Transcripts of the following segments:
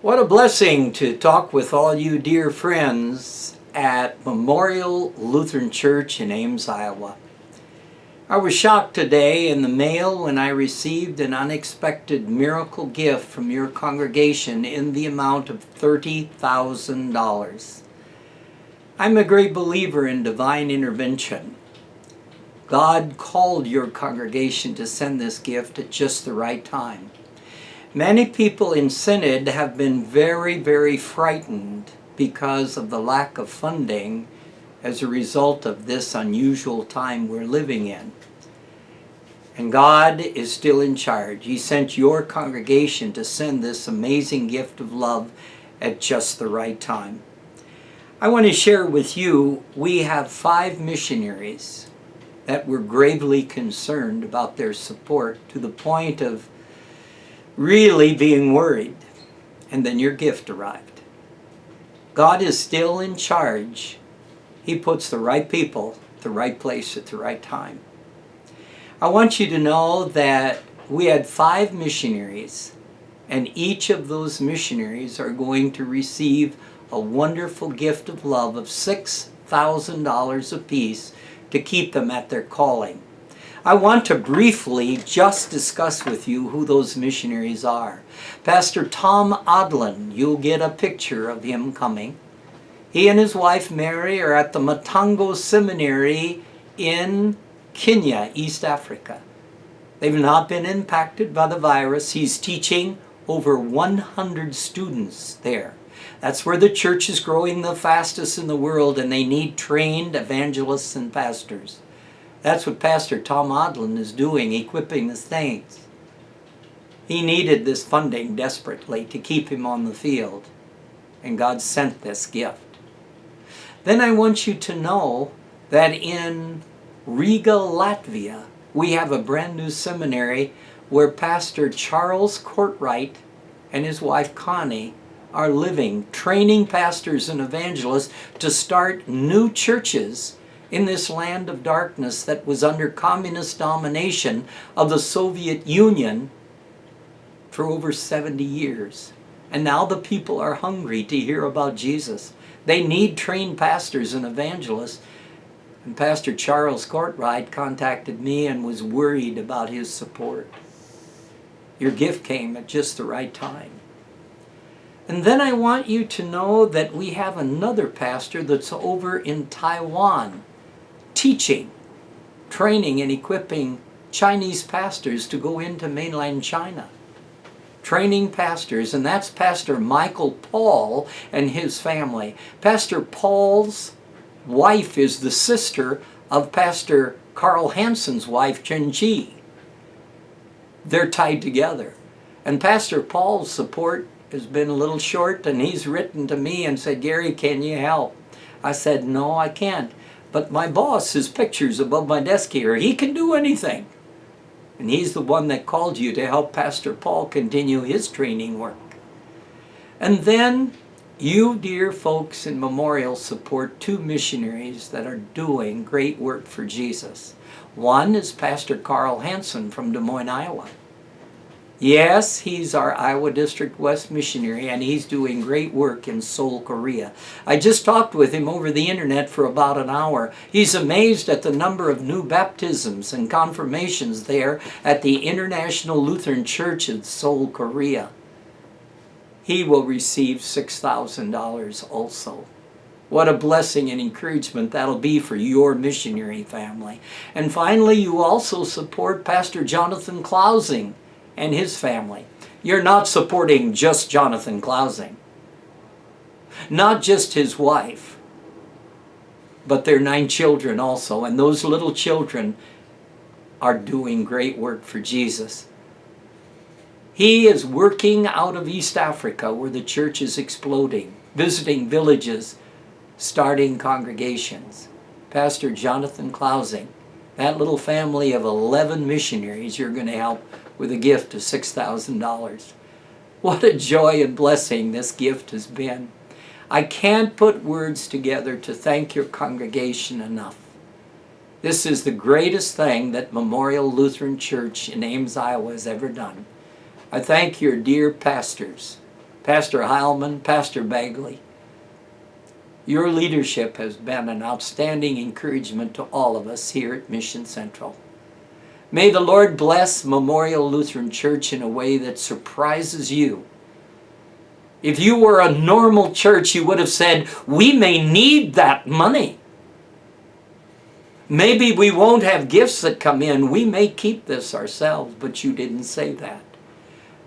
What a blessing to talk with all you dear friends at Memorial Lutheran Church in Ames, Iowa. I was shocked today in the mail when I received an unexpected miracle gift from your congregation in the amount of $30,000. I'm a great believer in divine intervention. God called your congregation to send this gift at just the right time. Many people in Synod have been very frightened because of the lack of funding as a result of this unusual time we're living in. And God is still in charge. He sent your congregation to send this amazing gift of love at just the right time. I want to share with you, we have 5 missionaries that were gravely concerned about their support to the point of really being worried, and then your gift arrived. God is still in charge. He puts the right people at the right place at the right time. I want you to know that we had 5 missionaries, and each of those missionaries are going to receive a wonderful gift of love of $6,000 apiece to keep them at their calling. I want to briefly just discuss with you who those missionaries are. Pastor Tom Odlin, you'll get a picture of him coming. He and his wife Mary are at the Matango Seminary in Kenya, East Africa. They've not been impacted by the virus. He's teaching over 100 students there. That's where the church is growing the fastest in the world, and they need trained evangelists and pastors. That's what Pastor Tom Odlin is doing, equipping the saints. He needed this funding desperately to keep him on the field, and God sent this gift. Then I want you to know that in Riga, Latvia, we have a brand new seminary where Pastor Charles Courtwright and his wife Connie are living, training pastors and evangelists to start new churches in this land of darkness that was under communist domination of the Soviet Union for over 70 years. And now the people are hungry to hear about Jesus. They need trained pastors and evangelists. And Pastor Charles Courtwright contacted me and was worried about his support. Your gift came at just the right time. And then I want you to know that we have another pastor that's over in Taiwan, teaching, training, and equipping Chinese pastors to go into mainland China. Training pastors, and that's Pastor Michael Paul and his family. Pastor Paul's wife is the sister of Pastor Carl Hansen's wife, Chenji. They're tied together. And Pastor Paul's support has been a little short, and he's written to me and said, "Gary, can you help?" I said, "No, I can't. But my boss has pictures above my desk here. He can do anything." And he's the one that called you to help Pastor Paul continue his training work. And then you, dear folks in Memorial, support 2 missionaries that are doing great work for Jesus. One is Pastor Carl Hansen from Des Moines, Iowa. Yes, he's our Iowa District West missionary, and he's doing great work in Seoul, Korea. I just talked with him over the internet for about an hour. He's amazed at the number of new baptisms and confirmations there at the International Lutheran Church in Seoul, Korea. He will receive $6,000 also. What a blessing and encouragement that'll be for your missionary family. And finally, you also support Pastor Jonathan Klausing and his family. You're not supporting just Jonathan Klausing, not just his wife, but their 9 children also, and those little children are doing great work for Jesus. He is working out of East Africa where the church is exploding, visiting villages, starting congregations. Pastor Jonathan Klausing, that little family of 11 missionaries you're going to help with a gift of $6,000. What a joy and blessing this gift has been. I can't put words together to thank your congregation enough. This is the greatest thing that Memorial Lutheran Church in Ames, Iowa has ever done. I thank your dear pastors Pastor Heilman, Pastor Bagley. Your leadership has been an outstanding encouragement to all of us here at Mission Central. May the Lord bless Memorial Lutheran Church in a way that surprises you. If you were a normal church, you would have said, we may need that money. Maybe we won't have gifts that come in. We may keep this ourselves, but you didn't say that.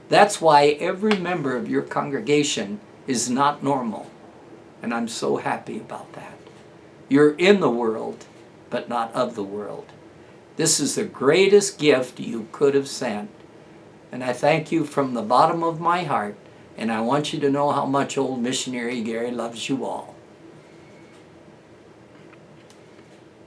That's why every member of your congregation is not normal. And I'm so happy about that. You're in the world, but not of the world. This is the greatest gift you could have sent. And I thank you from the bottom of my heart. And I want you to know how much old missionary Gary loves you all.